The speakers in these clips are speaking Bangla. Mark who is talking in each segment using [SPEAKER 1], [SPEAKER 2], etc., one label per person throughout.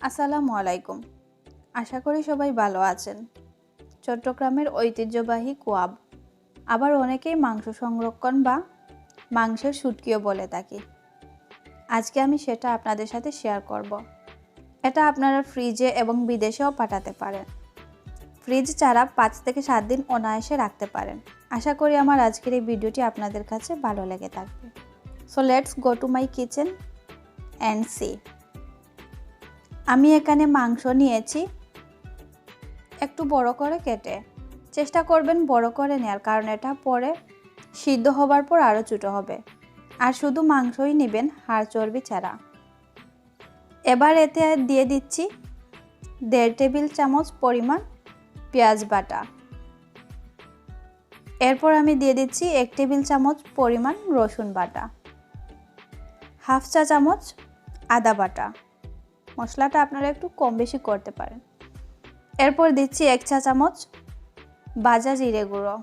[SPEAKER 1] আসসালামু আলাইকুম। আশা করি সবাই ভালো আছেন। চট্টগ্রামের ঐতিহ্যবাহী কোয়াব, আবার অনেকেই মাংস সংরক্ষণ বা মাংসের শুটকিও বলে থাকি। আজকে আমি সেটা আপনাদের সাথে শেয়ার করব। এটা আপনারা ফ্রিজে এবং বিদেশেও পাঠাতে পারেন। ফ্রিজ ছাড়া 5 থেকে 7 দিন অনায়াসে রাখতে পারেন। আশা করি আমার আজকের এই ভিডিওটি আপনাদের কাছে ভালো লেগে থাকবে। So let's go to my kitchen and see. আমি এখানে মাংস নিয়েছি একটু বড় করে কেটে। চেষ্টা করবেন বড় করে নেওয়ার, কারণ এটা পরে সিদ্ধ হবার পর আরও ছোটো হবে। আর শুধু মাংসই নেবেন, হাড় চর্বি ছাড়া। এবার এতে দিয়ে দিচ্ছি 1.5 টেবিল চামচ পরিমাণ পেঁয়াজ বাটা। এরপর আমি দিয়ে দিচ্ছি 1 টেবিল চামচ পরিমাণ রসুন বাটা, 1/2 চা চামচ আদা বাটা। মশলাটা আপনারা একটু কম বেশি করতে পারেন। এরপর দিচ্ছি 1 চা চামচ ভাজা জিরে গুঁড়ো।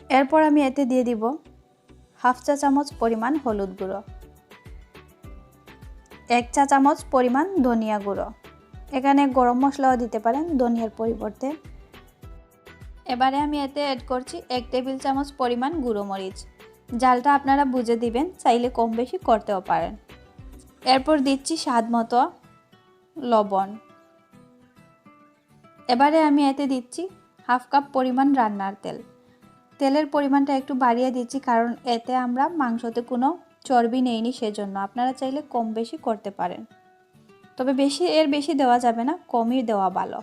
[SPEAKER 1] এরপর আমি এতে দিয়ে দিব 1/2 চা চামচ পরিমাণ হলুদ গুঁড়ো, 1 চা চামচ পরিমাণ ধনিয়া গুঁড়ো। এখানে গরম মশলাও দিতে পারেন ধনিয়ার পরিবর্তে। এবারে আমি এতে অ্যাড করছি 1 টেবিল চামচ পরিমাণ গুঁড়ো মরিচ। ঝালটা আপনারা বুঝে দিবেন, চাইলে কম বেশি করতেও পারেন। এরপর দিচ্ছি স্বাদ মতো লবণ। এবারে আমি এতে দিচ্ছি 1/2 কাপ পরিমাণ রান্নার তেল। তেলের পরিমাণটা একটু বাড়িয়ে দিচ্ছি, কারণ এতে আমরা মাংসতে কোনো চর্বি নেইনি, সেজন্য আপনারা চাইলে কম বেশি করতে পারেন। তবে এর বেশি দেওয়া যাবে না, কমই দেওয়া ভালো।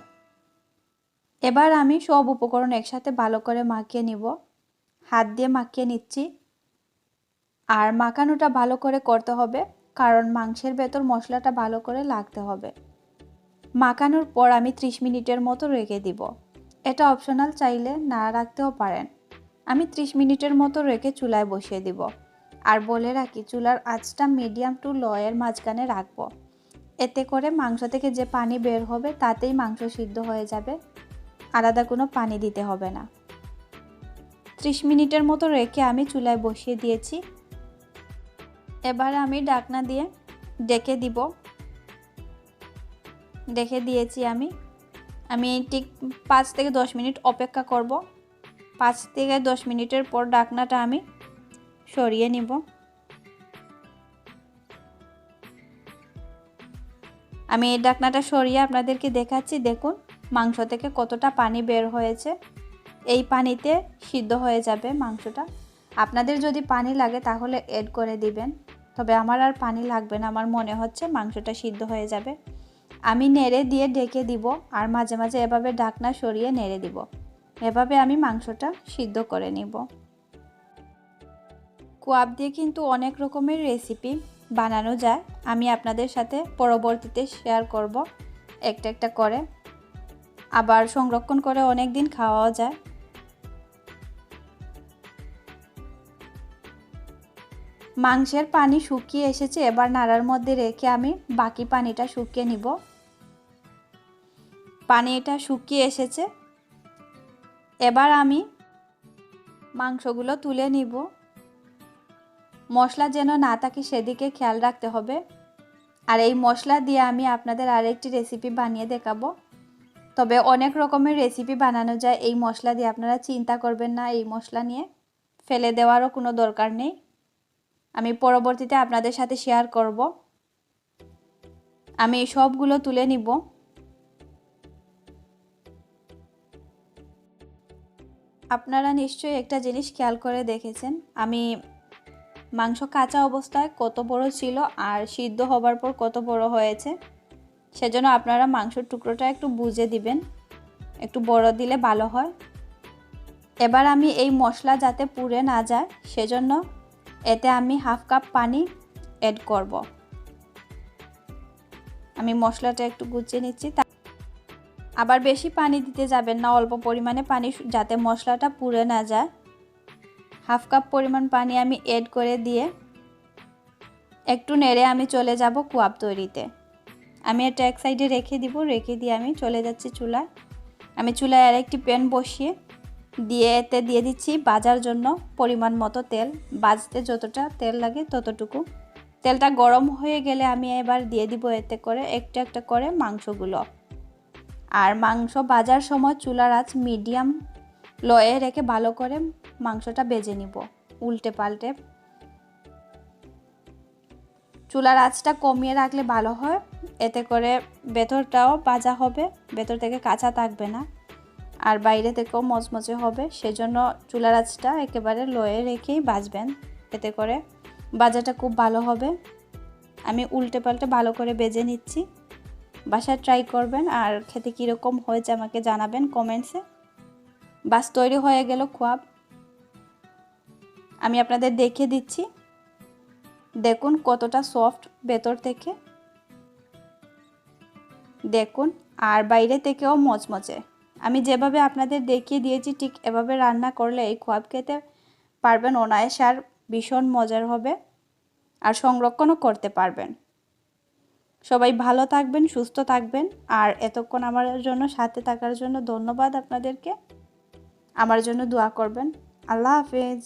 [SPEAKER 1] এবার আমি সব উপকরণ একসাথে ভালো করে মাখিয়ে নিব। হাত দিয়ে মাখিয়ে নিচ্ছি। আর মাখানোটা ভালো করে করতে হবে, কারণ মাংসের ভেতর মশলাটা ভালো করে লাগতে হবে। মাখানোর পর আমি 30 মিনিটের মতো রেখে দিব। এটা অপশনাল, চাইলে না রাখতেও পারেন। আমি 30 মিনিটের মতো রেখে চুলায় বসিয়ে দিব। আর বলে রাখি, চুলার আঁচটা মিডিয়াম টু লো এর মাঝখানে রাখবো। এতে করে মাংস থেকে যে পানি বের হবে তাতেই মাংস সিদ্ধ হয়ে যাবে, আলাদা কোনো পানি দিতে হবে না। 30 মিনিটের মতো রেখে আমি চুলায় বসিয়ে দিয়েছি। এবার আমি ঢাকনা দিয়ে ঢেকে দিব। ঢেকে দিয়েছি আমি ঠিক 5 থেকে 10 মিনিট অপেক্ষা করব। 5 থেকে 10 মিনিটের পর ঢাকনাটা আমি সরিয়ে নিব। আমি এই ঢাকনাটা সরিয়ে আপনাদেরকে দেখাচ্ছি। দেখুন মাংস থেকে কতটা পানি বের হয়েছে। এই পানিতে সিদ্ধ হয়ে যাবে মাংসটা। আপনাদের যদি পানি লাগে তাহলে অ্যাড করে দিবেন, তবে আমার আর পানি লাগবে না। আমার মনে হচ্ছে মাংসটা সিদ্ধ হয়ে যাবে। আমি নেড়ে দিয়ে ঢেকে দিব, আর মাঝে মাঝে এভাবে ঢাকনা সরিয়ে নেড়ে দিব। এভাবে আমি মাংসটা সিদ্ধ করে নিব। কোয়াব দিয়ে কিন্তু অনেক রকমের রেসিপি বানানো যায়। আমি আপনাদের সাথে পরবর্তীতে শেয়ার করব একটা একটা করে। আবার সংরক্ষণ করে অনেক দিন খাওয়াও যায়। মাংসের পানি শুকিয়ে এসেছে। এবার নাড়ার মধ্যে রেখে আমি বাকি পানিটা শুকিয়ে নিব। পানিটা শুকিয়ে এসেছে। এবার আমি মাংসগুলো তুলে নিব। মশলা যেন না থাকে সেদিকে খেয়াল রাখতে হবে। আর এই মশলা দিয়ে আমি আপনাদের আরেকটি রেসিপি বানিয়ে দেখাবো। তবে অনেক রকমের রেসিপি বানানো যায় এই মশলা দিয়ে, আপনারা চিন্তা করবেন না এই মশলা নিয়ে। ফেলে দেওয়ারও কোনো দরকার নেই। আমি পরবর্তীতে আপনাদের সাথে শেয়ার করব। আমি সবগুলো তুলে নিব। আপনারা নিশ্চয়ই একটা জিনিস খেয়াল করে দেখেছেন, আমি মাংস কাঁচা অবস্থায় কত বড় ছিল আর সিদ্ধ হবার পর কত বড় হয়েছে। সেজন্য আপনারা মাংসের টুকরোটা একটু বুঝে দিবেন, একটু বড় দিলে ভালো হয়। এবার আমি এই মশলা যাতে পুড়ে না যায় সেজন্য এতে আমি 1/2 কাপ পানি অ্যাড করব। আমি মশলাটা একটু গুছিয়ে নিচ্ছি। আবার বেশি পানি দিতে যাবেন না, অল্প পরিমাণে পানি, যাতে মশলাটা পুড়ে না যায়। 1/2 কাপ পরিমাণ পানি আমি অ্যাড করে দিয়ে একটু নেড়ে আমি চলে যাব কোয়াব তৈরিতে। আমি এটা এক সাইডে রেখে দিব। রেখে দিয়ে আমি চলে যাচ্ছি চুলায়। আমি চুলায় আরেকটি প্যান বসিয়ে দিয়ে এতে দিয়ে দিচ্ছি ভাজার জন্য পরিমাণ মতো তেল। ভাজতে যতটা তেল লাগে ততটুকু। তেলটা গরম হয়ে গেলে আমি এবার দিয়ে দিব এতে করে একটা একটা করে মাংসগুলো। আর মাংস ভাজার সময় চুলার আঁচ মিডিয়াম লোয়ে রেখে ভালো করে মাংসটা ভেজে নিব, উল্টে পাল্টে। চুলার আঁচটা কমিয়ে রাখলে ভালো হয়, এতে করে ভেতরটাও ভাজা হবে, ভেতর থেকে কাঁচা থাকবে না, আর বাইরে থেকেও মচমচে হবে। সেজন্য চুলার আঁচটা একেবারে লোয়ে রেখেই ভাজবেন, এতে করে ভাজাটা খুব ভালো হবে। আমি উল্টে পাল্টে ভালো করে ভেজে নিচ্ছি। বাসায় ট্রাই করবেন, আর খেতে কীরকম হয়েছে আমাকে জানাবেন কমেন্টসে। বাস তৈরি হয়ে গেল কোয়াব। আমি আপনাদের দেখিয়ে দিচ্ছি, দেখুন কতটা সফট ভেতর থেকে, দেখুন, আর বাইরে থেকেও মচমচে। আমি যেভাবে আপনাদের দেখিয়ে দিয়েছি ঠিক এভাবে রান্না করলে এই কোয়াব খেতে পারবেন অনায়াসে, আর ভীষণ মজার হবে, আর সংরক্ষণও করতে পারবেন। সবাই ভালো থাকবেন, সুস্থ থাকবেন, আর এতক্ষণ আমার জন্য সাথে থাকার জন্য ধন্যবাদ আপনাদেরকে। আমার জন্য দোয়া করবেন। আল্লাহ হাফেজ।